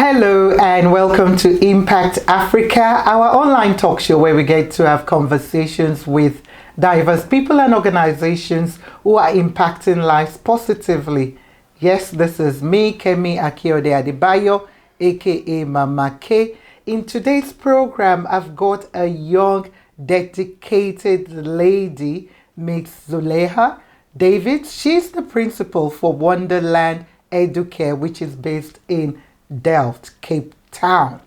Hello and welcome to Impact Africa, our online talk show where we get to have conversations with diverse people and organizations who are impacting lives positively. Yes, this is me, Kemi Akiode Adebayo, aka Mama K. In today's program, I've got a young, dedicated lady, Mrs Zulaiga Davids. She's the principal for Wonderland Educare, which is based in Delft, Cape Town.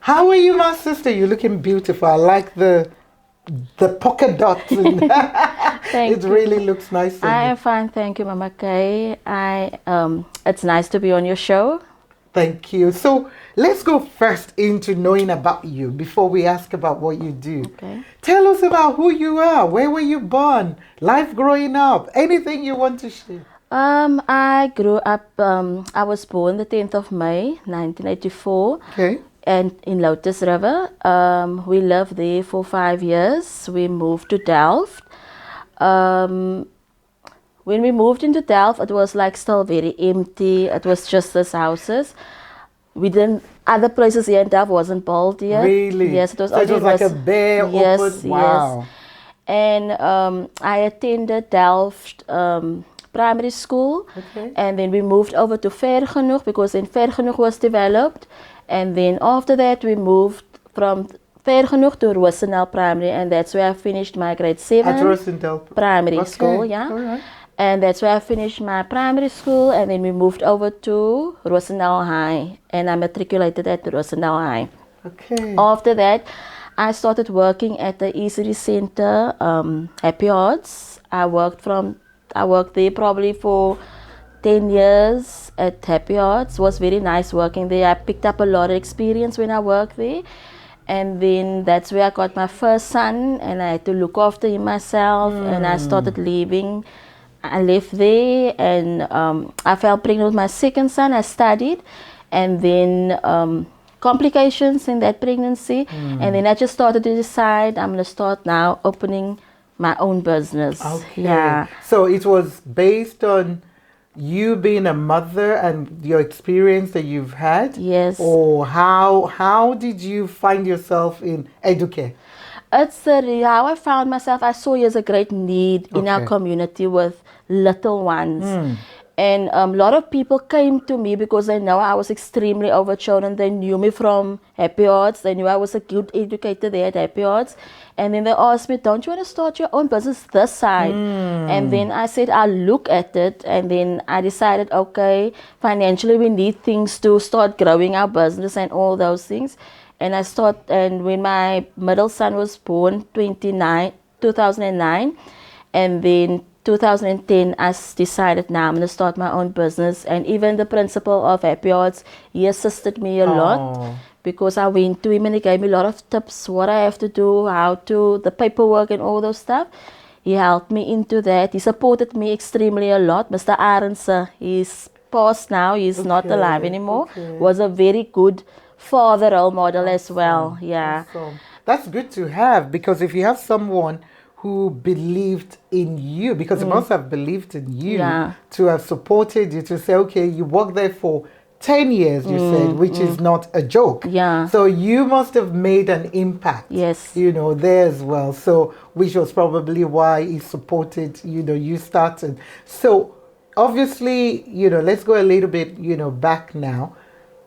How are you, my sister? You're looking beautiful. I like the polka dots. It really looks nice. I am fine, thank you, Mama Kay. It's nice to be on your show. Thank you. So let's go first into knowing about you before we ask about what you do. Okay. Tell us about who you are. Where were you born? Life growing up? Anything you want to share? I grew up, I was born the 10th of May, 1984. Okay. And in Lotus River. We lived there for 5 years. We moved to Delft. When we moved into Delft, it was like still very empty. It was just these houses. Other places here in Delft wasn't built yet. Really? Yes, it was. So it was like a bare open. Wow. Yes. And I attended Delft primary school. Okay. And then we moved over to Ver Genoeg because then Ver Genoeg was developed. And then after that, we moved from Ver Genoeg to Rosendaal Primary, and that's where I finished my grade 7 At Rosendaal primary school. Yeah. All right. And that's where I finished my primary school, and then we moved over to Rosendaal High, and I matriculated at Rosendaal High. Okay. After that, I started working at the ECD Center, Happy Hearts. I worked there probably for 10 years at Happy Hearts. It was very nice working there. I picked up a lot of experience when I worked there. And then that's where I got my first son, and I had to look after him myself. And I started leaving. I left there, and I fell pregnant with my second son. I studied, and then complications in that pregnancy. And then I just started to decide I'm going to start now opening my own business. Okay. Yeah. So it was based on you being a mother and your experience that you've had? Yes. Or how did you find yourself in Educare? It's how I found myself. I saw there's a great need in our community with little ones. And a lot of people came to me because they know I was extremely over children. They knew me from Happy Hearts. They knew I was a good educator there at Happy Hearts. And then they asked me, don't you want to start your own business this side? And then I said, I'll look at it. And then I decided, okay, financially we need things to start growing our business and all those things. And and when my middle son was born, 2009, and then 2010, I decided now I'm going to start my own business. And even the principal of Happy Hearts, he assisted me a lot because I went to him and he gave me a lot of tips, what I have to do, the paperwork and all those stuff. He helped me into that. He supported me extremely a lot. Mr. Arendse, he's passed now. He's not alive anymore. Was a very good father role model as well. Yeah. Awesome. That's good to have, because if you have someone who believed in you, because he must have believed in you, to have supported you, to say, okay, you worked there for 10 years, you said, which is not a joke. Yeah. So you must have made an impact, yes, there as well. So, which was probably why he supported, you started. So obviously, let's go a little bit, back now.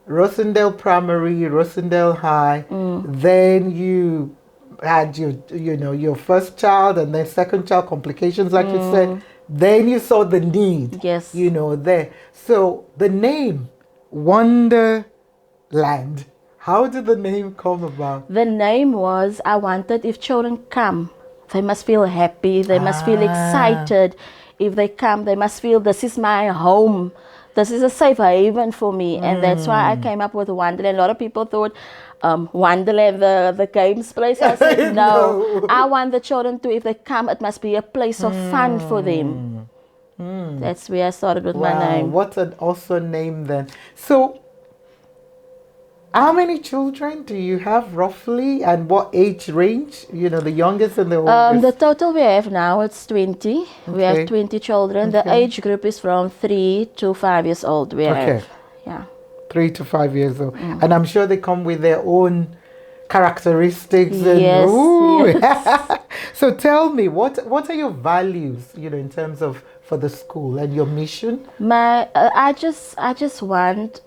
Rosendaal Primary, Rosendaal High, then you had your first child, and then second child, complications like you said. Then you saw the need, yes, there. So the name Wonderland, how did the name come about? The name was, I wanted, if children come, they must feel happy, they must feel excited. If they come, they must feel this is my home. This is a safe haven for me. And that's why I came up with Wonderland. A lot of people thought Wonderland, the games place. I said, no. I want the children to, if they come, it must be a place of fun for them. That's where I started with my name. What an awesome name then. So, how many children do you have roughly, and what age range? The youngest and the oldest? The total we have now, it's 20. We have 20 children. The age group is from 3 to 5 years old. We have. Yeah. 3 to 5 years old. And I'm sure they come with their own characteristics. And, Yes, ooh. yes. So tell me, what are your values, in terms of for the school and your mission? I just want,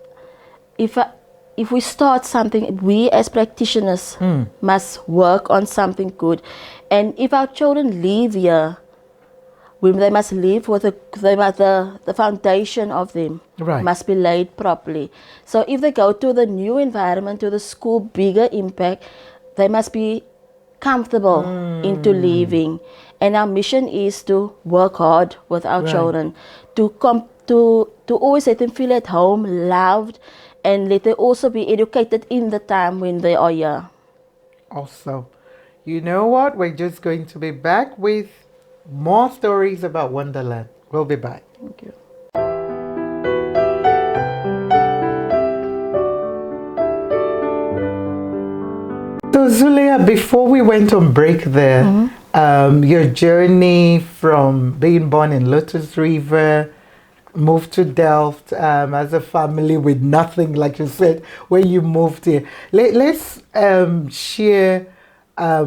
if we start something, we as practitioners must work on something good. And if our children leave here, they must leave with the foundation of them must be laid properly. So if they go to the new environment, to the school, bigger impact, they must be comfortable into leaving. And our mission is to work hard with our children, to always let them feel at home, loved, and let them also be educated in the time when they are here. Awesome. You know what? We're just going to be back with more stories about Wonderland. We'll be back. Thank you. So Zulaiga, before we went on break there, your journey from being born in Lotus River, moved to Delft as a family with nothing, like you said, when you moved here. Let's share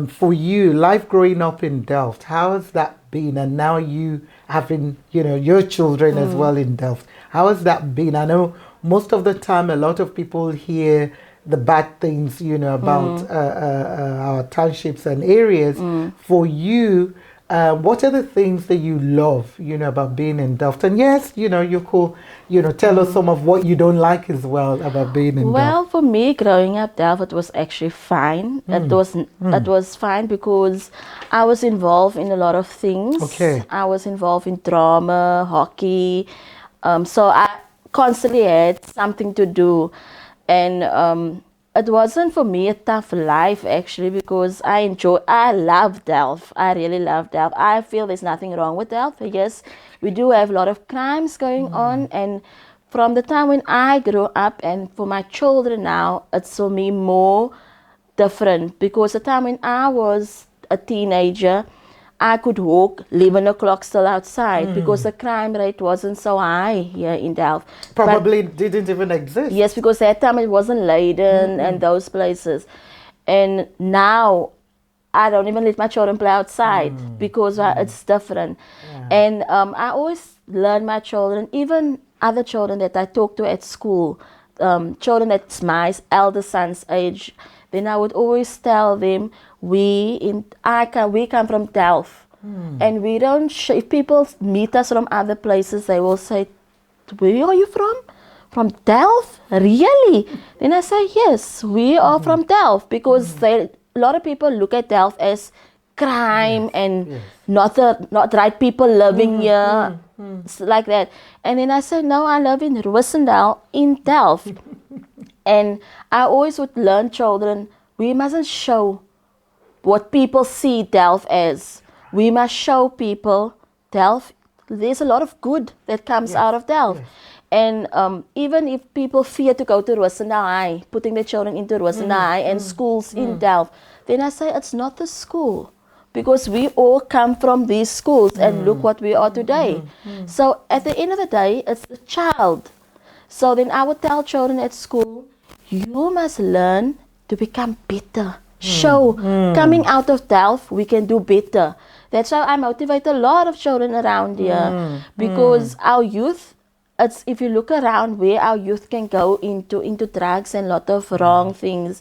for you, life growing up in Delft. How has that been? And now you having, your children as well in Delft. How has that been? I know most of the time a lot of people hear the bad things, about our townships and areas. For you, what are the things that you love, about being in Delft? And yes, you could, tell us some of what you don't like as well about being in Delft. Well, for me, growing up Delft, it was actually fine. It was fine because I was involved in a lot of things. Okay. I was involved in drama, hockey. So I constantly had something to do. And it wasn't for me a tough life actually, because I love Delft. I really love Delft. I feel there's nothing wrong with Delft. Yes, we do have a lot of crimes going on, and from the time when I grew up and for my children now, it's for me more different, because the time when I was a teenager, I could walk 11 o'clock still outside because the crime rate wasn't so high here in Delft. Probably didn't even exist. Yes, because that time it wasn't Leiden and those places. And now I don't even let my children play outside because it's different. Yeah. And I always learn my children, even other children that I talk to at school, children that's my elder son's age, then I would always tell them, we come from Delft, and we don't. If people meet us from other places, they will say, "Where are you from? From Delft? Really?" Then I say, "Yes, we are from Delft," because a lot of people look at Delft as crime and not right people living here, like that. And then I say, "No, I live in Rosendaal in Delft," and I always would learn children, we mustn't show what people see Delft as. We must show people Delft, there's a lot of good that comes out of Delft. And even if people fear to go to Rosendaal High, putting their children into Rosendaal High and schools in Delft, then I say it's not the school, because we all come from these schools and look what we are today. So at the end of the day, it's the child. So then I would tell children at school, you must learn to become better. Show, coming out of Delft, we can do better. That's how I motivate a lot of children around here, because our youth, if you look around where our youth can go into drugs and a lot of wrong things,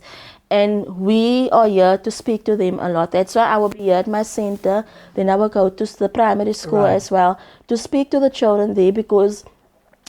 and we are here to speak to them a lot. That's why I will be here at my center, then I will go to the primary school as well, to speak to the children there, because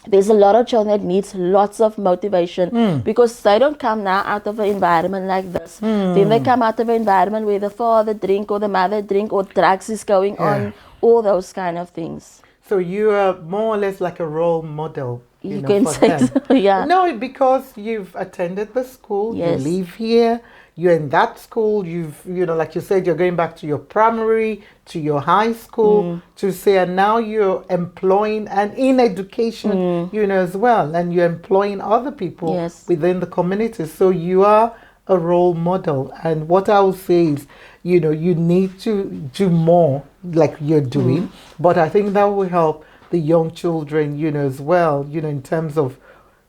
there's a lot of children that needs lots of motivation, because they don't come now out of an environment like this. Then they come out of an environment where the father drink or the mother drink or drugs is going on, all those kind of things. So you are more or less like a role model. You can say so, yeah. No, because you've attended the school, you live here, you're in that school, like you said, you're going back to your primary, to your high school, to say, and now you're employing, and in education, as well, and you're employing other people within the community. So you are a role model. And what I will say is, you need to do more like you're doing, but I think that will help the young children, as well, in terms of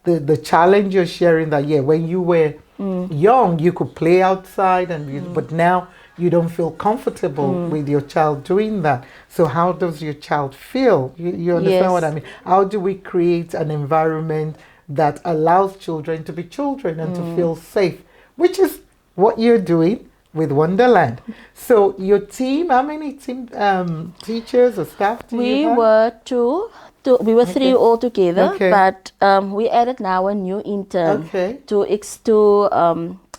the challenge you're sharing that, yeah, when you were young, you could play outside, but now you don't feel comfortable with your child doing that. So how does your child feel? You understand what I mean? How do we create an environment that allows children to be children and to feel safe, which is what you're doing with Wonderland. So your team, how many teachers or staff do you have? We were two. We were three altogether, but we added now a new intern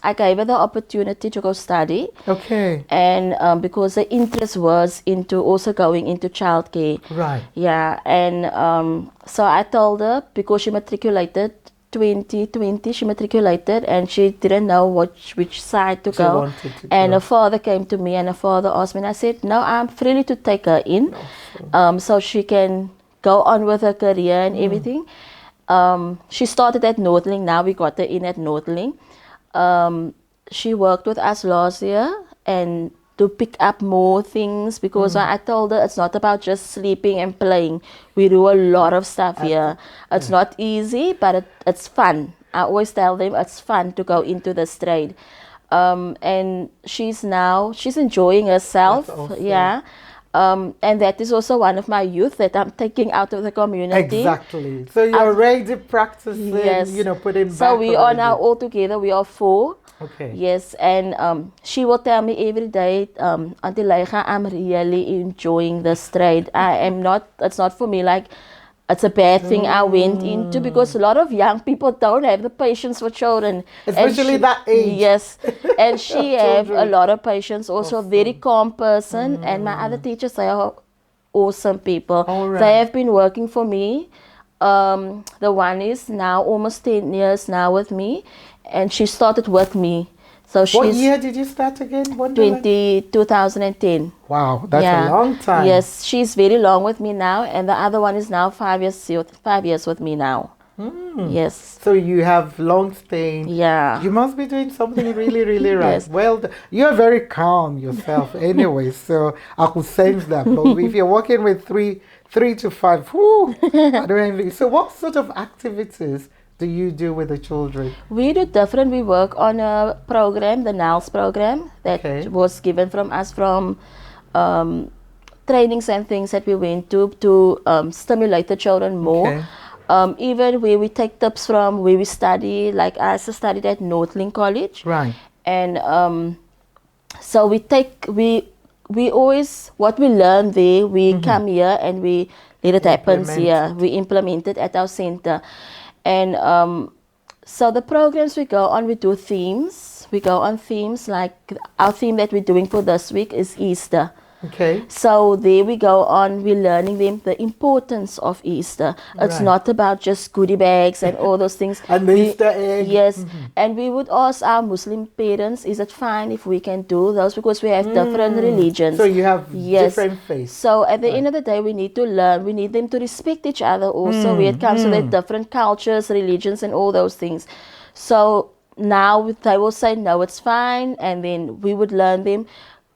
I gave her the opportunity to go study. Okay. And because the interest was into also going into childcare. Right. Yeah. And so I told her, because she matriculated 2020, she matriculated and she didn't know which side to go. And her father came to me and her father asked me, and I said, no, I'm free to take her in, so she can go on with her career and everything. She started at Northlink. Now we got her in at Northlink. She worked with us last year and to pick up more things, because I told her it's not about just sleeping and playing. We do a lot of stuff here. It's not easy, but it's fun. I always tell them it's fun to go into this trade. And she's enjoying herself. Awesome. Yeah. And that is also one of my youth that I'm taking out of the community. Exactly. So you're already practicing, putting back. So we are now all together. We are 4. Okay. Yes, and she will tell me every day, Auntie Leiga, I'm really enjoying this trade. It's not for me like it's a bad thing I went into, because a lot of young people don't have the patience for children. Especially that age. Yes, and she have a lot of patience, also a very calm person. And my other teachers, they are awesome people. Right. They have been working for me. The one is now almost 10 years now with me, and she started with me. So what year did you start again? 2010. Wow, that's a long time. Yes, she's very long with me now, and the other one is now 5 years with me now. Yes. So you have long staying. Yeah. You must be doing something really, really right. Yes. Well, you're very calm yourself anyway, so I could sense that. But if you're working with three to 5, whoo, I don't envy. So what sort of activities do you do with the children? We do different. We work on a program, the NALS program, that was given from us from trainings and things that we went to stimulate the children more. Even where we take tips from where we study, like I studied at Northlink College. Right. And so we always, what we learn there, we come here and we let it happen here. We implement it at our center. And so the programs we go on, we do themes. We go on themes, like our theme that we're doing for this week is Easter. Okay. So there we go on, we're learning them the importance of Easter. It's not about just goodie bags and all those things. And the Easter egg. Yes. And we would ask our Muslim parents, is it fine if we can do those? Because we have different religions. So you have different faiths. So at the end of the day, we need to learn. We need them to respect each other also when it comes to their different cultures, religions, and all those things. So now they will say, no, it's fine. And then we would learn them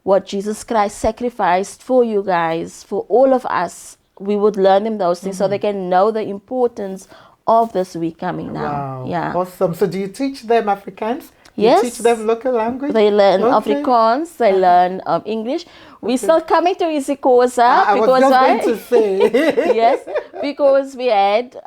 what Jesus Christ sacrificed for you guys, for all of us. We would learn them those things so they can know the importance of this week coming now. Wow. Yeah. Awesome. So do you teach them Afrikaans? Yes. You teach them local language? They learn Afrikaans, they learn English. We're still coming to isiXhosa. I was just going to say. Yes, because we had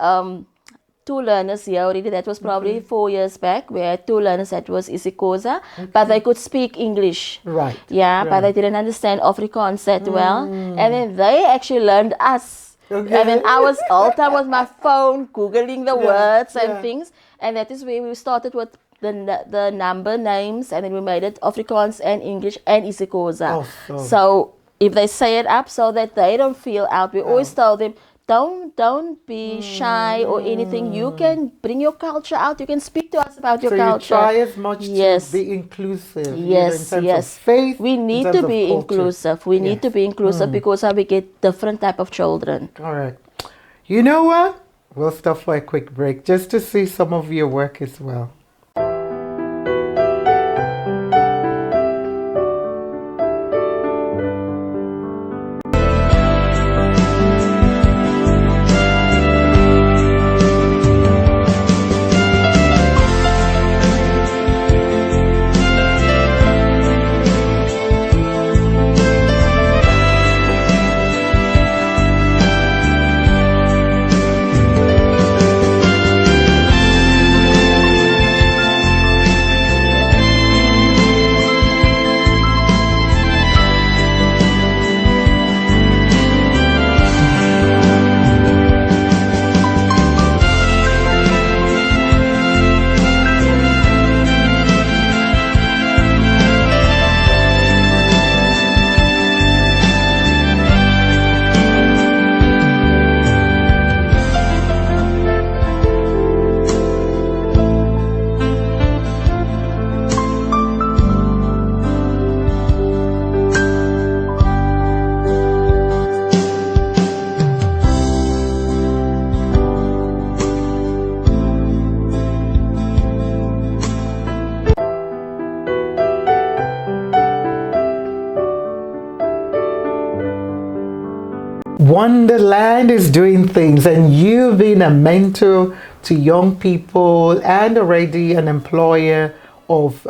2 learners here already. That was probably 4 years back. We had 2 learners that was isiXhosa, but they could speak English. Right. Yeah, but they didn't understand Afrikaans that well. And then they actually learned us. Okay. And then I was all the time with my phone, Googling the words and things. And that is where we started with the number names, and then we made it Afrikaans and English and isiXhosa. Awesome. So if they say it up so that they don't feel out, we always tell them, don't be shy or anything. You can bring your culture out. You can speak to us about your culture. So you try as much to be inclusive. Yes, in terms of faith. We need to be inclusive. We need to be inclusive because we get different type of children. All right. You know what? We'll stop for a quick break just to see some of your work as well. Wonderland is doing things, and you've been a mentor to young people and already an employer of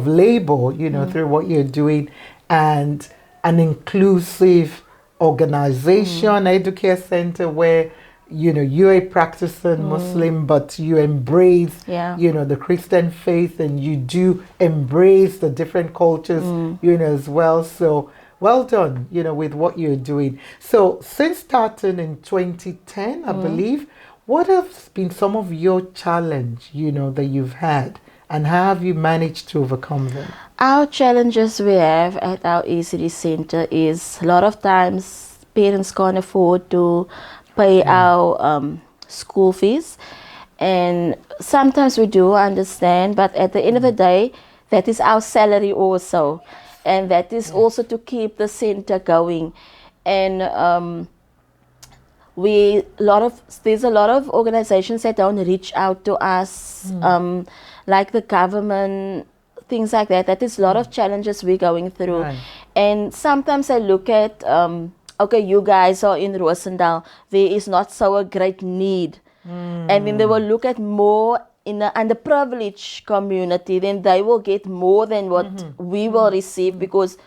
labor, through what you're doing, and an inclusive organization, Educare Center, where you're a practicing Muslim, but you embrace, the Christian faith, and you do embrace the different cultures, as well. So well done, with what you're doing. So since starting in 2010, I believe, what have been some of your challenge, that you've had, and how have you managed to overcome them? Our challenges we have at our ECD center is a lot of times parents can't afford to pay our school fees, and sometimes we do understand, but at the end of the day, that is our salary also, and that is also to keep the center going. And there's a lot of organizations that don't reach out to us, like the government, things like that. That is a lot of challenges we're going through. Right. And sometimes I look at, okay, you guys are in Rosendaal, there is not so a great need. And then they will look at more in the underprivileged community, then they will get more than what we will receive, because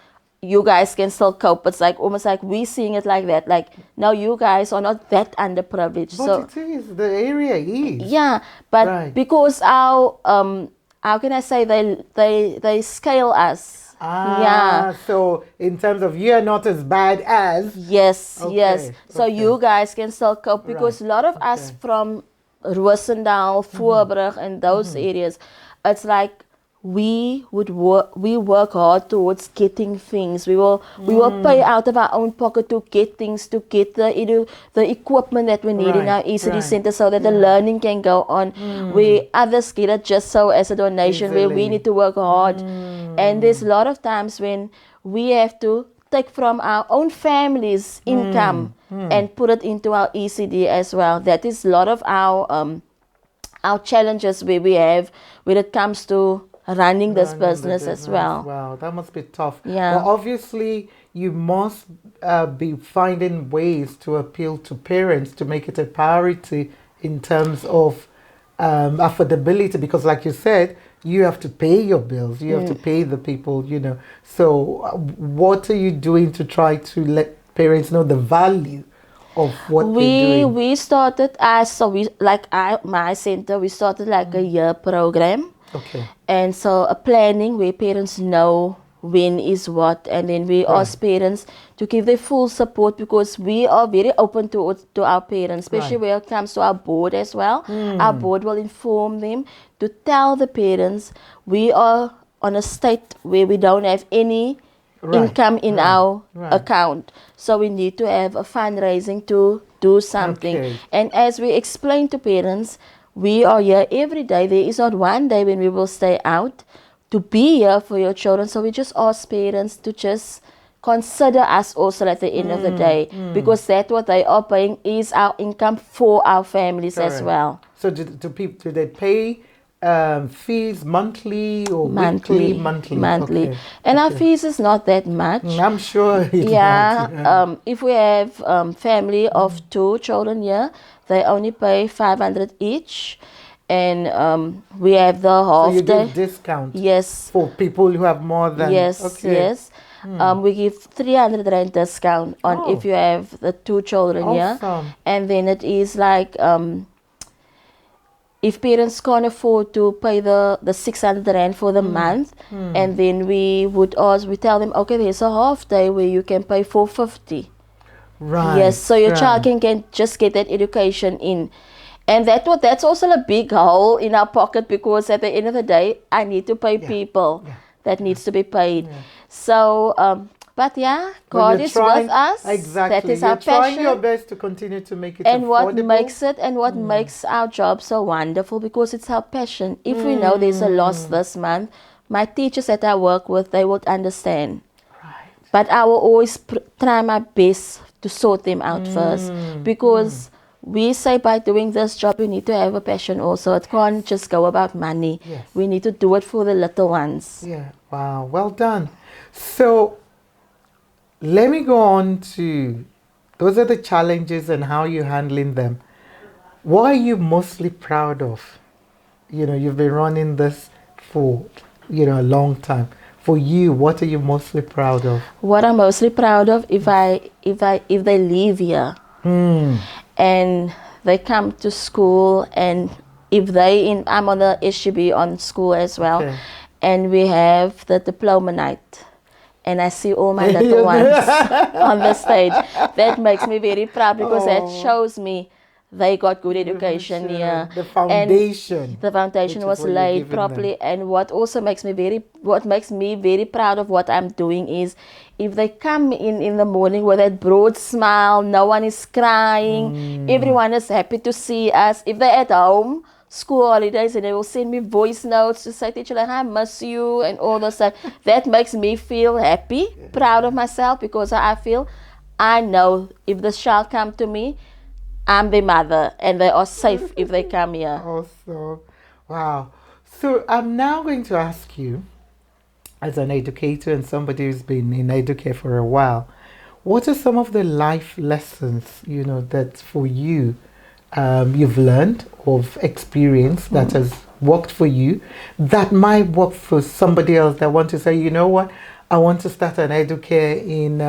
you guys can still cope. It's like almost like we seeing it like that. Like, now you guys are not that underprivileged. But so it is, the area is. Yeah, but because our how can I say, they scale us. So in terms of you're not as bad as. Yes. So you guys can still cope, because a lot of us from Rosendaal, Voorburg, and those areas, it's like we work hard towards getting things. We will pay out of our own pocket to get things, to get the equipment that we need in our ECD center, so that the learning can go on. Where others get it just so as a donation, where we need to work hard. And there's a lot of times when we have to take from our own family's income and put it into our ECD as well. That is a lot of our challenges where we have when it comes to running this business as well. Wow, that must be tough. Yeah. Well, obviously, you must be finding ways to appeal to parents to make it a priority in terms of affordability, because like you said, you have to pay your bills, you have to pay the people, So what are you doing to try to let parents know the value of what they're doing? We started my center, we started like a year program. Okay. And so a planning where parents know when is what, and then we ask parents to give their full support, because we are very open to our parents, especially when it comes to our board as well. Our board will inform them to tell the parents we are on a state where we don't have any income in our account, so we need to have a fundraising to do something. Okay. And as we explain to parents, we are here every day. There is not one day when we will stay out to be here for your children. So we just ask parents to just consider us also at the end of the day, because that's what they are paying is our income for our families as well. So do they pay fees monthly or Monthly. weekly? Monthly. Okay. And our fees is not that much. I'm sure it's not. If we have family of 2 children here, they only pay 500 each, and we have the half So you day. give discount Yes. for people who have more than. Yes. We give 300 rand discount on if you have the 2 children here, and then it is like if parents can't afford to pay the 600 rand for the month, and then we tell them, okay, there's a half day where you can pay 450. Right. Yes, so your child can just get that education in. And that's also a big hole in our pocket, because at the end of the day, I need to pay people that needs to be paid. So, but God is with us. Exactly. That is You're our passion. trying your best to continue to make it and affordable. what makes our job so wonderful, because it's our passion. If we know there's a loss this month, my teachers that I work with, they would understand. Right. But I will always try my best to sort them out first, because we say by doing this job, we need to have a passion also. It can't just go about money. Yes. We need to do it for the little ones. Yeah. Wow. Well done. So let me go on to Those are the challenges and how you're handling them. What are you mostly proud of? You've been running this for, a long time. For you, what are you mostly proud of? What I'm mostly proud of, if they leave here and they come to school, and if I'm on the SGB on school as well, Okay. and we have the diploma night, and I see all my little ones on the stage. That makes me very proud, because that shows me they got good education here. The foundation. And the foundation was laid properly. And what makes me very proud of what I'm doing is, if they come in the morning with that broad smile, no one is crying, everyone is happy to see us. If they're at home, school holidays, and they will send me voice notes to say, teacher, like, I miss you, and all those stuff. That makes me feel happy, proud of myself, because I know if this child come to me, I'm their mother, and they are safe if they come here. Awesome. Wow. So I'm now going to ask you, as an educator and somebody who's been in educare for a while, what are some of the life lessons, that for you, you've learned of experience that has worked for you, that might work for somebody else that want to say, you know what, I want to start an educare in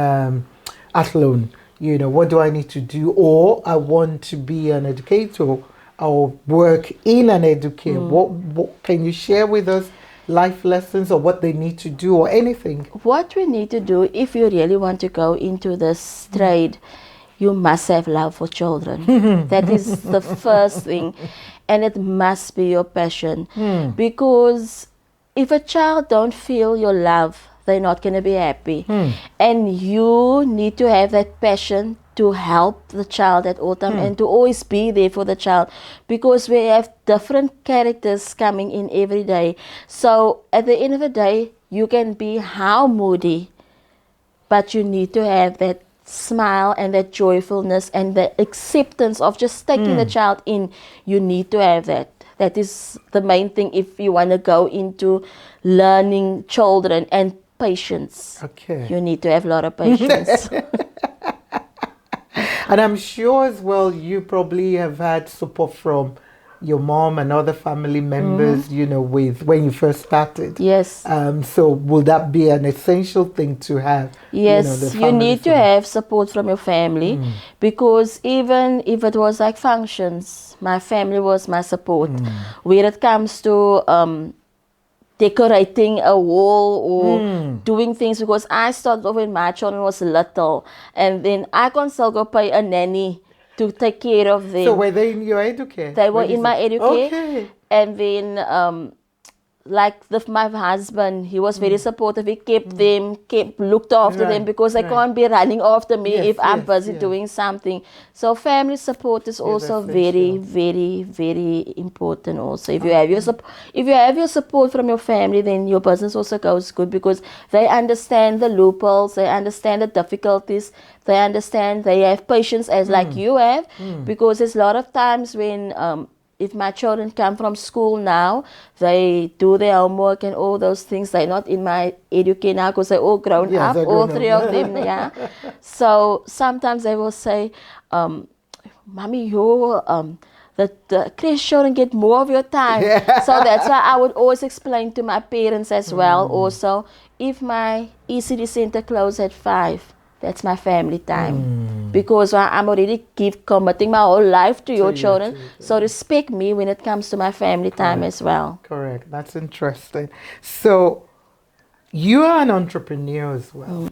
Athlone. What do I need to do? Or I want to be an educator or work in an educare. What can you share with us? Life lessons, or what they need to do, or anything? What we need to do, if you really want to go into this trade, you must have love for children. That is the first thing. And it must be your passion. Because if a child don't feel your love, they're not going to be happy. And you need to have that passion to help the child at all time, and to always be there for the child, because we have different characters coming in every day. So at the end of the day, you can be how moody, but you need to have that smile and that joyfulness and the acceptance of just taking the child in. You need to have that. That is the main thing if you want to go into learning children. And patience. Okay. You need to have a lot of patience. And I'm sure as well you probably have had support from your mom and other family members, with when you first started. Yes. So will that be an essential thing to have? Yes, you need to have support from your family, because even if it was like functions, my family was my support. Where it comes to decorating a wall or doing things, because I started off when my children was little, and then I can still go pay a nanny to take care of them. So were they in your educare? They were in my educare. Okay. And then my husband, he was very supportive. He kept them, looked after them, because they can't be running after me if I'm busy doing something. So family support is also very, very, very important. Also, if you have your support from your family, then your business also goes good, because they understand the loopholes, they understand the difficulties, they understand. They have patience as like you have, because there's a lot of times when if my children come from school now, they do their homework and all those things. They're not in my educate now, because they're all grown up, all three of them. Yeah. So sometimes they will say, "Mommy, the creche children get more of your time." So that's why I would always explain to my parents as well. Also, if my ECD center closes at 5. That's my family time, because I'm already committing my whole life to your children. So respect me when it comes to my family time as well. Correct. That's interesting. So you are an entrepreneur as well,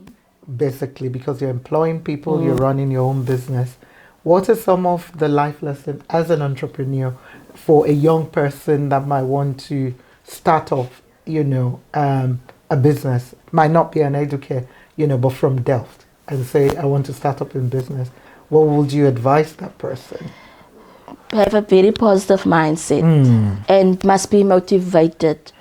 basically, because you're employing people, you're running your own business. What are some of the life lessons as an entrepreneur for a young person that might want to start off, a business? Might not be an educator, but from Delft, and say, I want to start up in business. What would you advise that person? Have a very positive mindset and must be motivated.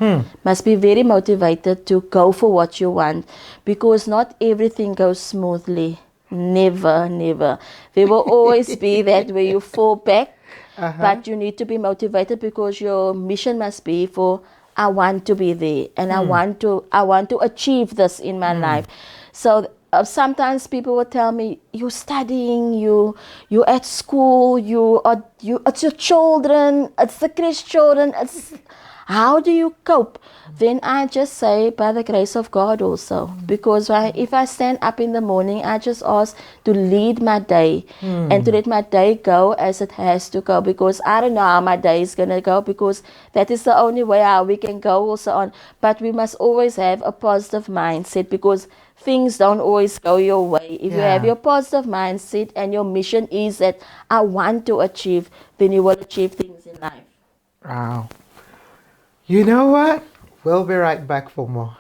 Must be very motivated to go for what you want, because not everything goes smoothly. Never, never. There will always be that where you fall back, but you need to be motivated, because your mission must be for, I want to be there, and I want to achieve this in my life. So sometimes people will tell me, you're studying, you at school, it's your children, it's the Chris children, how do you cope? Then I just say, by the grace of God also. Because if I stand up in the morning, I just ask to lead my day and to let my day go as it has to go. Because I don't know how my day is going to go, because that is the only way how we can go also on. But we must always have a positive mindset, because things don't always go your way. If you have your positive mindset and your mission is that I want to achieve, then you will achieve things in life. Wow. You know what? We'll be right back for more.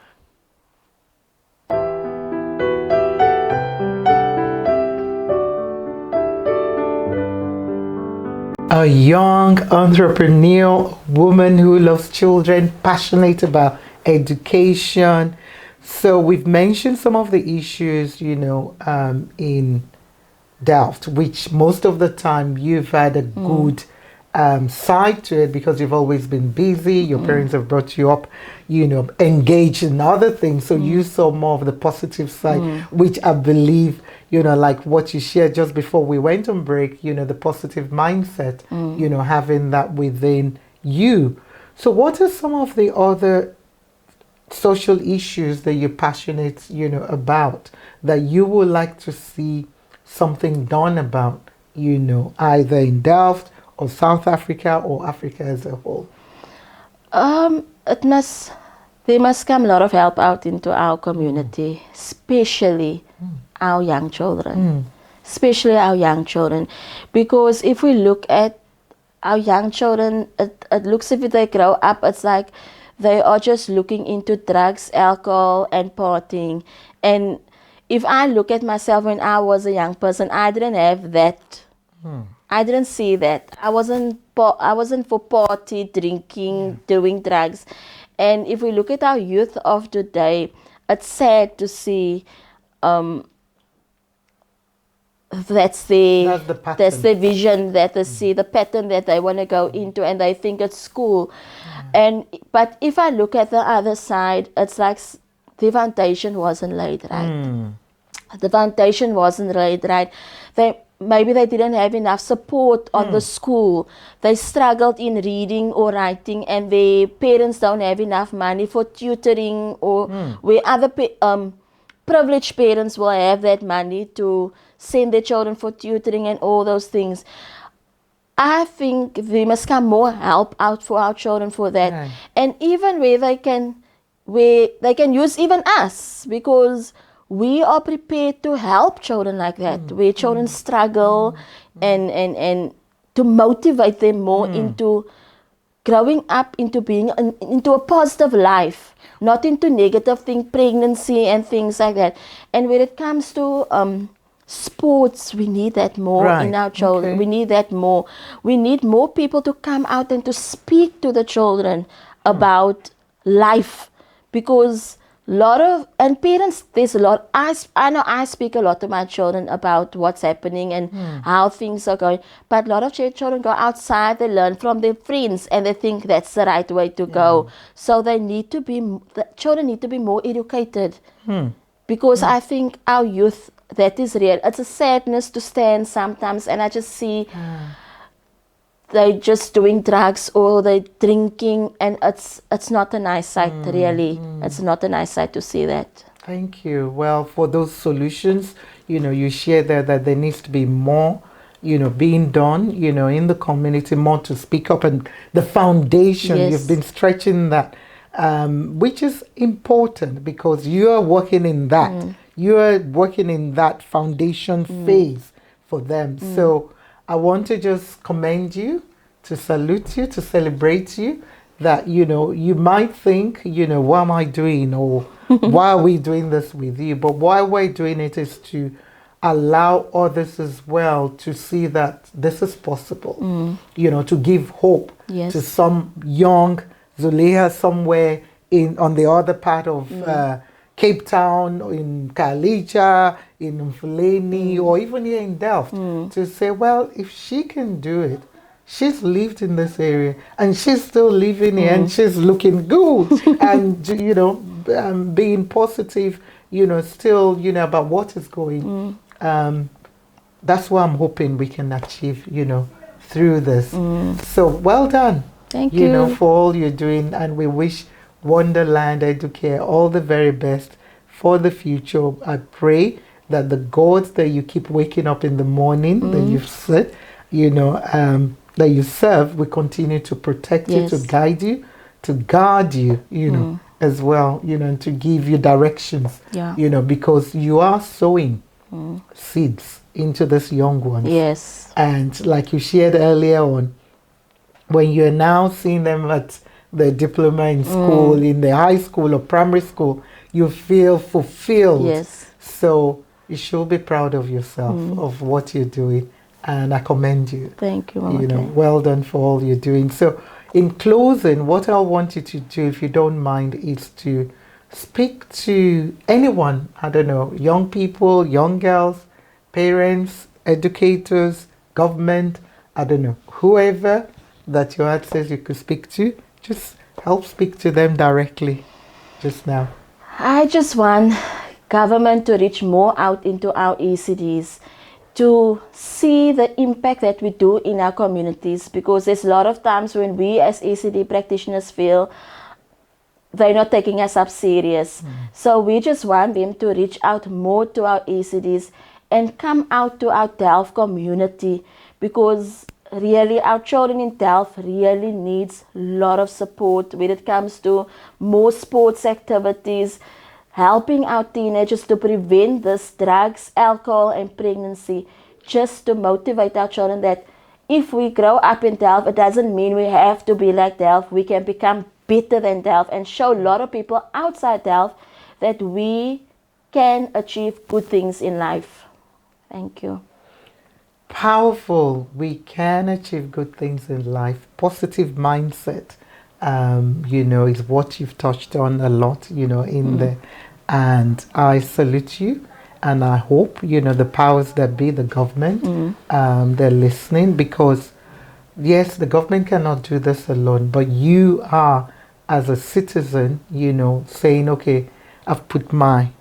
A young entrepreneur, woman who loves children, passionate about education. So we've mentioned some of the issues, in Delft, which most of the time you've had a good side to it, because you've always been busy. Your parents have brought you up, engaged in other things. So you saw more of the positive side, which I believe, like what you shared just before we went on break, the positive mindset, having that within you. So what are some of the other social issues that you're passionate, about, that you would like to see something done about, either in Delft or South Africa or Africa as a whole? There must come a lot of help out into our community, especially our young children. Especially our young children. Because if we look at our young children, it looks as if they grow up, it's like they are just looking into drugs, alcohol, and partying. And if I look at myself when I was a young person, I didn't have that. I didn't see that. I wasn't for party, drinking, doing drugs. And if we look at our youth of today, it's sad to see that's the vision that they see, the pattern that they want to go into, and they think it's cool. But if I look at the other side, it's like the foundation wasn't laid right. The foundation wasn't laid right. Maybe they didn't have enough support on the school. They struggled in reading or writing, and their parents don't have enough money for tutoring, or where other privileged parents will have that money to send their children for tutoring and all those things. I think there must come more help out for our children for that. Yeah. And even where they can use even us, because we are prepared to help children like that, where children struggle, and to motivate them more into growing up into being into a positive life, not into negative things, pregnancy and things like that. And when it comes to sports, we need that more in our children. We need that more. We need more people to come out and to speak to the children about life, because parents, there's a lot. I know I speak a lot to my children about what's happening and how things are going. But a lot of children go outside, they learn from their friends, and they think that's the right way to go. So the children need to be more educated, because I think our youth, that is real. It's a sadness to stand sometimes, and I just see they just doing drugs or they drinking, and it's not a nice sight, really. It's not a nice sight to see that. Thank you. Well, for those solutions, you share that there needs to be more, being done, in the community, more to speak up, and the foundation, you've been stretching that, which is important, because you are working in that. You are working in that foundation phase for them. So I want to just commend you, to salute you, to celebrate you, that, you might think, what am I doing, or why are we doing this with you? But why we're doing it is to allow others as well to see that this is possible, to give hope to some young Zulaiga somewhere on the other part of Cape Town, in Kalija, in Mfuleni, or even here in Delft, to say, well, if she can do it, she's lived in this area, and she's still living here, and she's looking good, and being positive, still, about what is going. That's what I'm hoping we can achieve, through this. So well done. Thank you. For all you're doing, and we wish Wonderland Educare all the very best for the future. I pray that the gods that you keep waking up in the morning, that you've said, that you serve, will continue to protect you, to guide you, to guard you, as well, and to give you directions, because you are sowing seeds into this young ones. Yes. And like you shared earlier on, when you're now seeing them at the diploma in school, in the high school or primary school, you feel fulfilled. Yes. So you should be proud of yourself, of what you're doing. And I commend you. Thank you, Mama. Well done for all you're doing. So in closing, what I want you to do, if you don't mind, is to speak to anyone, I don't know, young people, young girls, parents, educators, government, I don't know, whoever that your heart says you could speak to, just help speak to them directly just now. I just want government to reach more out into our ECDs, to see the impact that we do in our communities, because there's a lot of times when we as ECD practitioners feel they're not taking us up serious. So we just want them to reach out more to our ECDs and come out to our Delft community, because really our children in Delft really needs a lot of support when it comes to more sports activities, helping our teenagers to prevent this drugs, alcohol and pregnancy, just to motivate our children that if we grow up in Delft, it doesn't mean we have to be like Delft. We can become better than Delft and show a lot of people outside Delft that we can achieve good things in life. Thank you. Powerful. We can achieve good things in life. Positive mindset, is what you've touched on a lot, in there. And I salute you. And I hope, the powers that be, the government, they're listening, because, yes, the government cannot do this alone. But you are, as a citizen, saying, okay, I've put my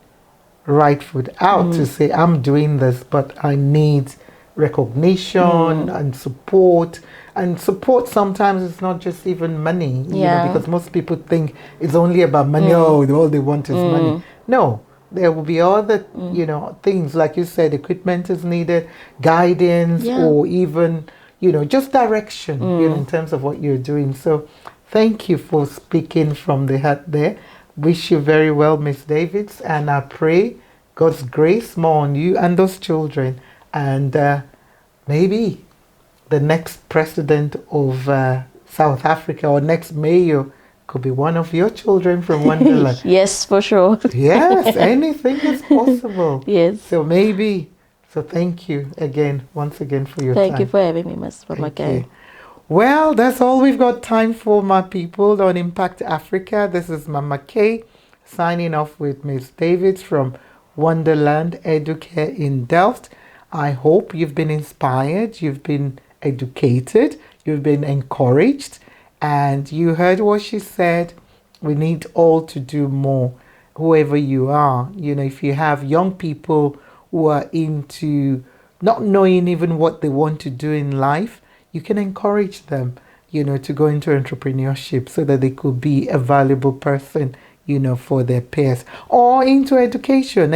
right foot out to say, I'm doing this, but I need recognition and support. And support sometimes is not just even money, because most people think it's only about money. Oh, all they want is money. No, there will be other, things, like you said, equipment is needed, guidance, or even, just direction, in terms of what you're doing. So thank you for speaking from the heart there. Wish you very well, Miss Davids, and I pray God's grace more on you and those children. And maybe the next president of South Africa, or next mayor, could be one of your children from Wonderland. Yes, for sure. Yes, anything is possible. Yes. So maybe. So thank you again, once again, for your time. Thank you for having me, Ms. Mama. Well, that's all we've got time for, my people, on Impact Africa. This is Mama K signing off with Miss Davids from Wonderland Educare in Delft. I hope you've been inspired, you've been educated, you've been encouraged, and you heard what she said. We need all to do more, whoever you are. If you have young people who are into not knowing even what they want to do in life, you can encourage them, to go into entrepreneurship so that they could be a valuable person, for their peers, or into education.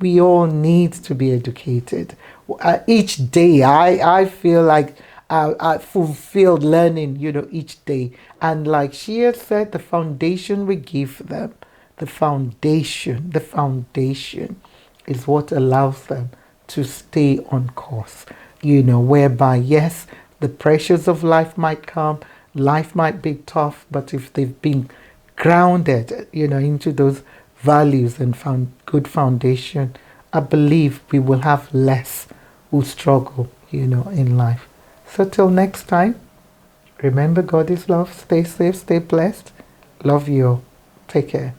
We all need to be educated. Each day, I feel like I fulfilled learning, each day. And like she had said, the foundation we give them, the foundation is what allows them to stay on course, whereby, yes, the pressures of life might come, life might be tough, but if they've been grounded, into those values and found good foundation, I believe we will have less who struggle, in life. So till next time, remember, God is love. Stay safe, stay blessed. Love you all. Take care.